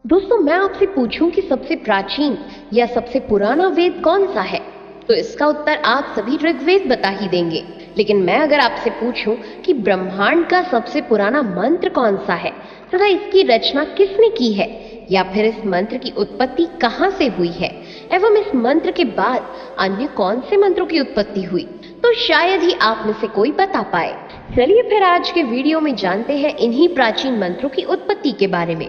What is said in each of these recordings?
दोस्तों, मैं आपसे पूछूं कि सबसे प्राचीन या सबसे पुराना वेद कौन सा है, तो इसका उत्तर आप सभी ऋग्वेद बता ही देंगे। लेकिन मैं अगर आपसे पूछूं कि ब्रह्मांड का सबसे पुराना मंत्र कौन सा है तथा इसकी रचना किसने की है, या फिर इस मंत्र की उत्पत्ति कहां से हुई है, एवं इस मंत्र के बाद अन्य कौन से मंत्रों की उत्पत्ति हुई, तो शायद ही आप में से कोई बता पाए। चलिए फिर आज के वीडियो में जानते हैं इन्हीं प्राचीन मंत्रों की उत्पत्ति के बारे में।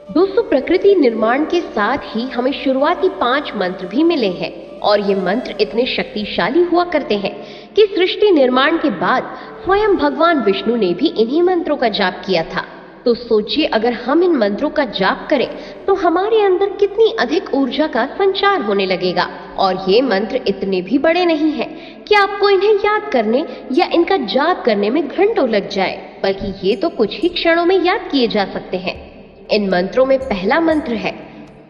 दोस्तों, प्रकृति निर्माण के साथ ही हमें शुरुआती 5 मंत्र भी मिले हैं और ये मंत्र इतने शक्तिशाली हुआ करते हैं कि सृष्टि निर्माण के बाद स्वयं भगवान विष्णु ने भी इन्हीं मंत्रों का जाप किया था। तो सोचिए, अगर हम इन मंत्रों का जाप करें तो हमारे अंदर कितनी अधिक ऊर्जा का संचार होने लगेगा। और ये मंत्र इतने भी बड़े नहीं हैं कि आपको इन्हें याद करने या इनका जाप करने में घंटों लग जाए, बल्कि ये तो कुछ ही क्षणों में याद किए जा सकते हैं। इन मंत्रों में पहला मंत्र है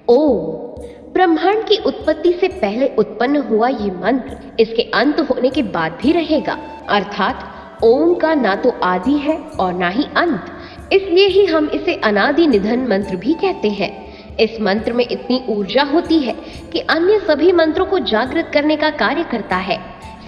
ओम। ब्रह्मांड की उत्पत्ति से पहले उत्पन्न हुआ ये मंत्र इसके अंत होने के बाद भी रहेगा, अर्थात ओम का ना तो आदि है और ना ही अंत, इसलिए ही हम इसे अनादि निधन मंत्र भी कहते हैं। इस मंत्र में इतनी ऊर्जा होती है कि अन्य सभी मंत्रों को जागृत करने का कार्य करता है।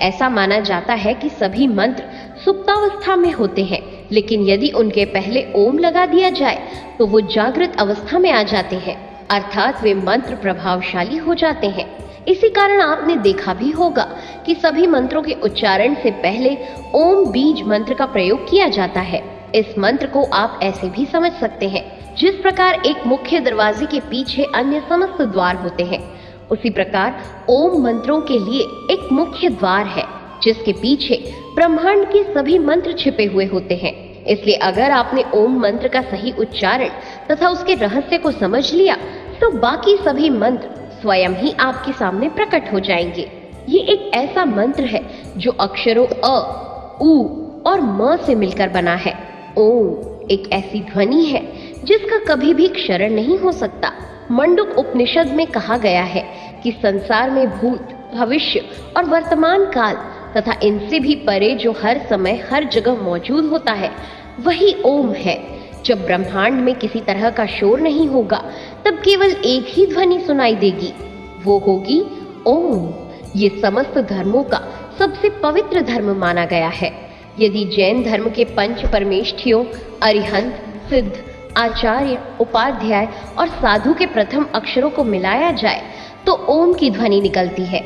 ऐसा माना जाता है कि सभी मंत्र सुप्तावस्था में होते हैं, लेकिन यदि उनके पहले ओम लगा दिया जाए तो वो जागृत अवस्था में आ जाते हैं, अर्थात वे मंत्र प्रभावशाली हो जाते हैं। इसी कारण आपने देखा भी होगा कि सभी मंत्रों के उच्चारण से पहले ओम बीज मंत्र का प्रयोग किया जाता है। इस मंत्र को आप ऐसे भी समझ सकते हैं, जिस प्रकार एक मुख्य दरवाजे के पीछे अन्य समस्त द्वार होते हैं, उसी प्रकार ओम मंत्रों के लिए एक मुख्य द्वार है जिसके पीछे ब्रह्मांड के सभी मंत्र छिपे हुए होते हैं। इसलिए अगर आपने ओम मंत्र का सही उच्चारण तथा उसके रहस्य को समझ लिया तो बाकी सभी मंत्र स्वयं ही आपके सामने प्रकट हो जाएंगे। ये एक ऐसा मंत्र है जो अक्षरों अ, उ और म से मिलकर बना है। ओम एक ऐसी ध्वनि है जिसका कभी भी क्षरण नहीं हो सकता। मंडूक उपनिषद में कहा गया है कि संसार में भूत, भविष्य और वर्तमान काल तथा इनसे भी परे जो हर समय हर जगह मौजूद होता है वही ओम है। जब ब्रह्मांड में किसी तरह का शोर नहीं होगा तब केवल एक ही ध्वनि सुनाई देगी, वो होगी ओम। ये समस्त धर्मों का सबसे पवित्र धर्म माना गया है। यदि जैन धर्म के पंच परमेष्ठियों अरिहंत, सिद्ध, आचार्य, उपाध्याय और साधु के प्रथम अक्षरों को मिलाया जाए तो ओम की ध्वनि निकलती है।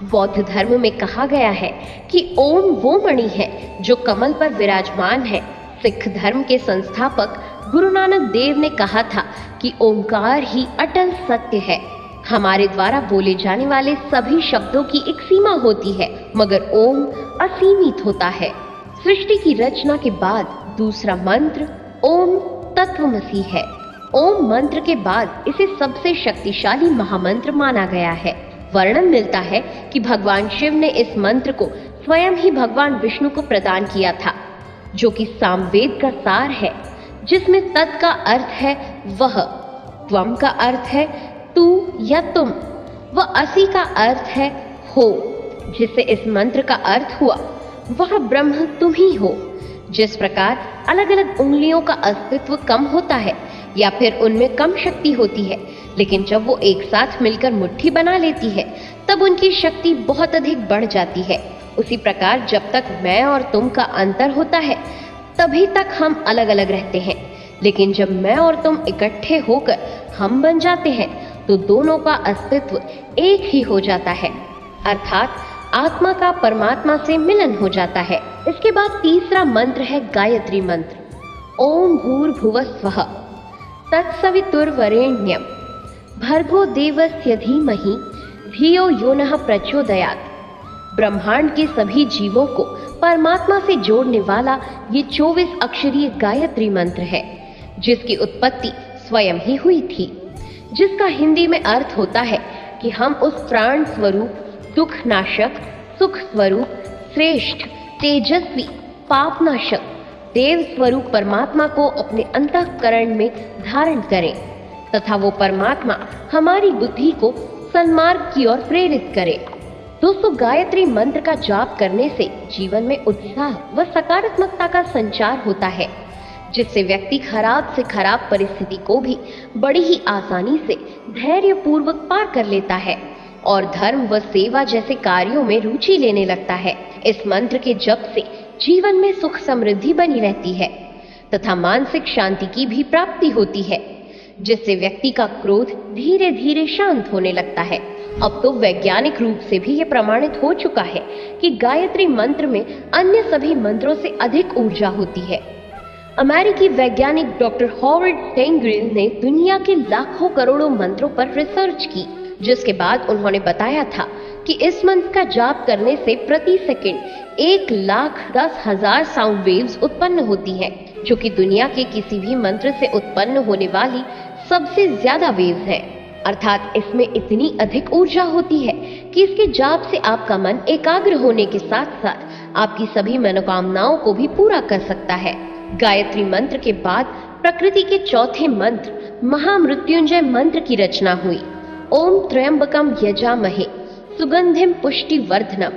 बौद्ध धर्म में कहा गया है कि ओम वो मणि है जो कमल पर विराजमान है। सिख धर्म के संस्थापक गुरु नानक देव ने कहा था कि ओंकार ही अटल सत्य है। हमारे द्वारा बोले जाने वाले सभी शब्दों की एक सीमा होती है, मगर ओम असीमित होता है। सृष्टि की रचना के बाद दूसरा मंत्र ओम तत्वमसि है। ओम मंत्र के बाद इसे सबसे शक्तिशाली महामंत्र माना गया है। वर्णन मिलता है कि भगवान शिव ने इस मंत्र को स्वयं ही भगवान विष्णु को प्रदान किया था, जो कि सामवेद का सार है, जिसमें तत् का अर्थ है वह, त्वम का अर्थ है तू या तुम, व असि का अर्थ है हो, जिससे इस मंत्र का अर्थ हुआ वह ब्रह्म तुम ही हो। जिस प्रकार अलग अलग उंगलियों का अस्तित्व कम होता है या फिर उनमें कम शक्ति होती है, लेकिन जब वो एक साथ मिलकर मुट्ठी बना लेती है तब उनकी शक्ति बहुत अधिक बढ़ जाती है, उसी प्रकार जब तक मैं और तुम का अंतर होता है तभी तक हम अलग अलग रहते हैं, लेकिन जब मैं और तुम इकट्ठे होकर हम बन जाते हैं तो दोनों का अस्तित्व एक ही हो जाता है, अर्थात आत्मा का परमात्मा से मिलन हो जाता है। इसके बाद तीसरा मंत्र है गायत्री मंत्र। ओम भूर्भुवः स्वः तत्सवितुर्वरेण्यं भर्गो देवस्य धीमहि धियो यो नः प्रचोदयात्। ब्रह्मांड के सभी जीवों को परमात्मा से जोड़ने वाला ये 24 अक्षरीय गायत्री मंत्र है, जिसकी उत्पत्ति स्वयं ही हुई थी, जिसका हिंदी में अर्थ होता है कि हम उस प्राण स्वरूप, दुख नाशक, सुख स्वरूप, श्रेष्ठ, तेजस्वी, पापनाशक, देव स्वरूप परमात्मा को अपने अंतःकरण में धारण करें तथा वो परमात्मा हमारी बुद्धि को सन्मार्ग की ओर प्रेरित करे। दोस्तों, गायत्री मंत्र का जाप करने से जीवन में उत्साह व सकारात्मकता का संचार होता है। जिससे व्यक्ति खराब से खराब परिस्थिति को भी बड़ी ही आसानी से धैर्य पूर्वक पार कर लेता है और धर्म व सेवा जैसे कार्यों में रुचि लेने लगता है। इस मंत्र के जप से जीवन में सुख समृद्धि बनी रहती है तथा मानसिक शांति की भी प्राप्ति होती है, जिससे व्यक्ति का क्रोध धीरे धीरे शांत होने लगता है। अब तो वैज्ञानिक रूप से भी यह प्रमाणित हो चुका है कि गायत्री मंत्र में अन्य सभी मंत्रों से अधिक ऊर्जा होती है। अमेरिकी वैज्ञानिक डॉक्टर हॉवर्ड टेंग्रिल ने दुनिया के लाखों करोड़ों मंत्रों पर रिसर्च की, जिसके बाद उन्होंने बताया था कि इस मंत्र का जाप करने से प्रति सेकंड 1,10,000 साउंड वेव्स उत्पन्न होती हैं, जो कि दुनिया के किसी भी मंत्र से उत्पन्न होने वाली सबसे ज्यादा वेव्स है। अर्थात इसमें इतनी अधिक ऊर्जा होती है कि इसके जाप से आपका मन एकाग्र होने के साथ साथ आपकी सभी मनोकामनाओं को भी पूरा कर सकता है। गायत्री मंत्र के बाद प्रकृति के चौथे मंत्र महामृत्युंजय मंत्र की रचना हुई। ओम त्र्यंबकम यजामहे सुगंधिम पुष्टिवर्धनम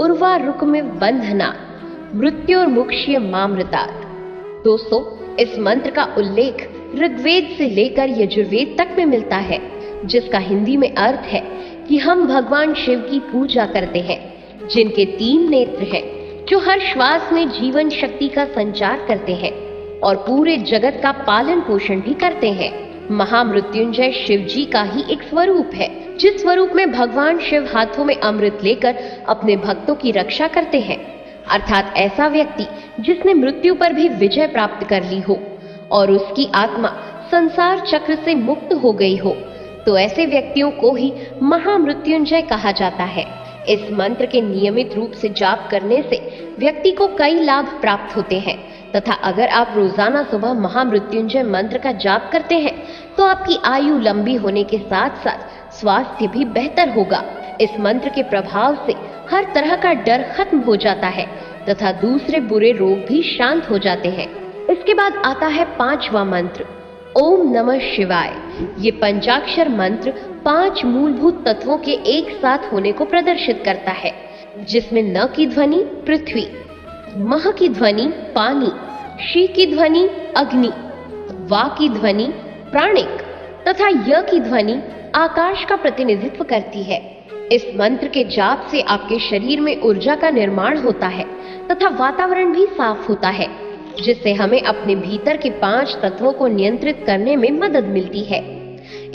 उर्वारुकमिव बंधनात् मृत्योर्मुक्ष्य मामृतात्। दोस्तों, इस मंत्र का उल्लेख ऋग्वेद से लेकर यजुर्वेद तक में मिलता है, जिसका हिंदी में अर्थ है कि हम भगवान शिव की पूजा करते हैं, जिनके 3 नेत्र हैं, जो हर श्वास में जीवन शक्ति का संचार करते हैं और पूरे जगत का पालन पोषण भी करते हैं। महामृत्युंजय शिव जी का ही एक स्वरूप है, जिस स्वरूप में भगवान शिव हाथों में अमृत लेकर अपने भक्तों की रक्षा करते हैं। अर्थात ऐसा व्यक्ति जिसने मृत्यु पर भी विजय प्राप्त कर ली हो और उसकी आत्मा संसार चक्र से मुक्त हो गई हो, तो ऐसे व्यक्तियों को ही महामृत्युंजय कहा जाता है। इस मंत्र के नियमित रूप से जाप करने से व्यक्ति को कई लाभ प्राप्त होते हैं तथा अगर आप रोजाना सुबह महामृत्युंजय मंत्र का जाप करते हैं तो आपकी आयु लंबी होने के साथ साथ स्वास्थ्य भी बेहतर होगा। इस मंत्र के प्रभाव से हर तरह का डर खत्म हो जाता है तथा दूसरे बुरे रोग भी शांत हो जाते हैं। इसके बाद आता है 5वां मंत्र ओम नमः शिवाय। ये पंचाक्षर मंत्र 5 मूलभूत तत्वों के एक साथ होने को प्रदर्शित करता है, जिसमें न की ध्वनि पृथ्वी, मह की ध्वनि पानी, शी की ध्वनि अग्नि, वा की ध्वनि प्राणिक तथा य की ध्वनि आकाश का प्रतिनिधित्व करती है। इस मंत्र के जाप से आपके शरीर में ऊर्जा का निर्माण होता है तथा वातावरण भी साफ होता है, जिससे हमें अपने भीतर के 5 तत्वों को नियंत्रित करने में मदद मिलती है।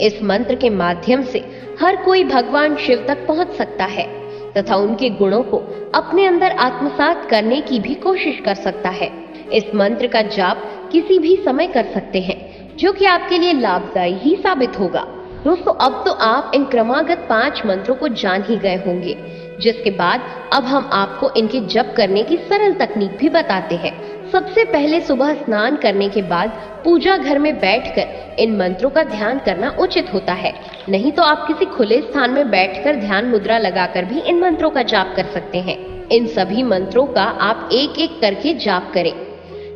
इस मंत्र के माध्यम से हर कोई भगवान शिव तक पहुंच सकता है तथा उनके गुणों को अपने अंदर आत्मसात करने की भी कोशिश कर सकता है। इस मंत्र का जाप किसी भी समय कर सकते हैं, जो कि आपके लिए लाभदायी ही साबित होगा। दोस्तों, अब तो आप इन क्रमागत 5 मंत्रों को जान ही गए होंगे, जिसके बाद अब हम आपको इनके जप करने की सरल तकनीक भी बताते हैं। सबसे पहले सुबह स्नान करने के बाद पूजा घर में बैठकर इन मंत्रों का ध्यान करना उचित होता है। नहीं तो आप किसी खुले स्थान में बैठकर ध्यान मुद्रा लगाकर भी इन मंत्रों का जाप कर सकते हैं। इन सभी मंत्रों का आप एक एक करके जाप करें।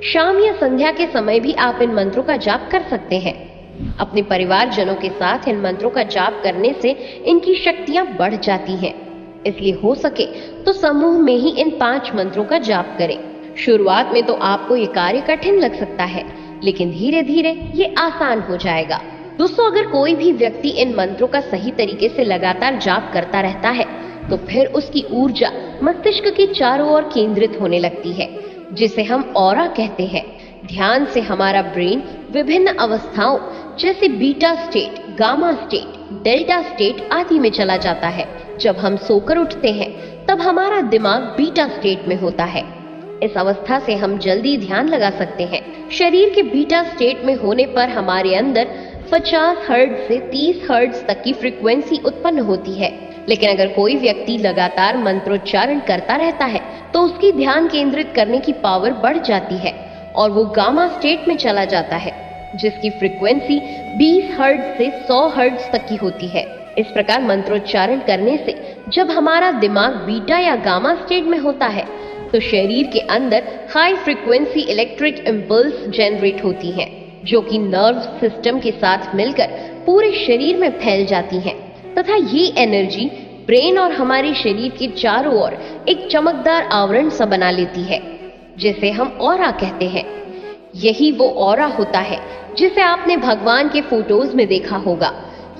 शाम या संध्या के समय भी आप इन मंत्रों का जाप कर सकते हैं। अपने परिवारजनों के साथ इन मंत्रों का जाप करने से इनकी शक्तियां बढ़ जाती हैं। इसलिए हो सके तो समूह में ही इन 5 मंत्रों का जाप करें। शुरुआत में तो आपको ये कार्य कठिन लग सकता है, लेकिन धीरे धीरे ये आसान हो जाएगा। दोस्तों, अगर कोई भी व्यक्ति इन मंत्रों का सही तरीके से लगातार जाप करता रहता है तो फिर उसकी ऊर्जा मस्तिष्क के चारों ओर केंद्रित होने लगती है, जिसे हम ऑरा कहते हैं। ध्यान से हमारा ब्रेन विभिन्न अवस्थाओं जैसे beta state, gamma state, delta state आदि में चला जाता है। जब हम सोकर उठते हैं तब हमारा दिमाग बीटा स्टेट में होता है। इस अवस्था से हम जल्दी ध्यान लगा सकते हैं। शरीर के बीटा स्टेट में होने पर हमारे अंदर 50 हर्ट्ज से 30 हर्ट्ज तक की फ्रीक्वेंसी उत्पन्न होती है। लेकिन अगर कोई व्यक्ति लगातार मंत्रोच्चारण करता रहता है तो उसकी ध्यान केंद्रित करने की पावर बढ़ जाती है और वो गामा स्टेट में चला जाता है, जिसकी फ्रीक्वेंसी 20 हर्ट्ज से 100 हर्ट्ज तक की होती है। इस प्रकार मंत्रोच्चारण करने से जब हमारा दिमाग बीटा या गामा स्टेट में होता है तो शरीर के अंदर high frequency electric impulse generate होती हैं, जो कि नर्व सिस्टम के साथ मिलकर पूरे शरीर में फैल जाती हैं तथा ये एनर्जी ब्रेन और हमारे शरीर के चारों ओर एक चमकदार आवरण सा बना लेती है, जिसे हम ऑरा कहते हैं। यही वो ऑरा होता है जिसे आपने भगवान के फोटोज में देखा होगा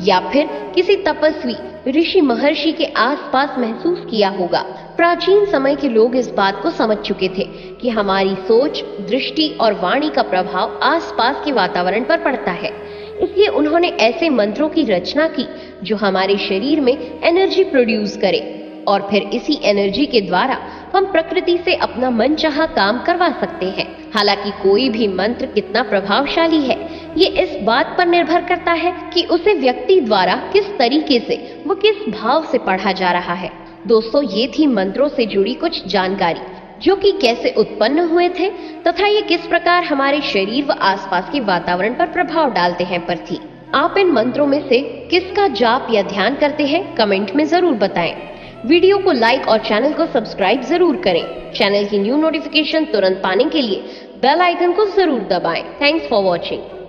या फिर किसी तपस्वी ऋषि महर्षि के आसपास महसूस किया होगा। प्राचीन समय के लोग इस बात को समझ चुके थे कि हमारी सोच, दृष्टि और वाणी का प्रभाव आसपास के वातावरण पर पड़ता है। इसलिए उन्होंने ऐसे मंत्रों की रचना की जो हमारे शरीर में एनर्जी प्रोड्यूस करे और फिर इसी एनर्जी के द्वारा हम प्रकृति से अपना मनचाहा काम करवा सकते हैं। हालांकि कोई भी मंत्र कितना प्रभावशाली है ये इस बात पर निर्भर करता है कि उसे व्यक्ति द्वारा किस तरीके से वो किस भाव से पढ़ा जा रहा है। दोस्तों, ये थी मंत्रों से जुड़ी कुछ जानकारी जो कि कैसे उत्पन्न हुए थे तथा ये किस प्रकार हमारे शरीर व आसपास के वातावरण पर प्रभाव डालते हैं पर थी। आप इन मंत्रों में से किसका जाप या ध्यान करते हैं कमेंट में जरूर बताएं। वीडियो को लाइक और चैनल को सब्सक्राइब जरूर करें। चैनल की न्यू नोटिफिकेशन तुरंत पाने के लिए बेल आइकन को जरूर दबाएं। Thanks for watching.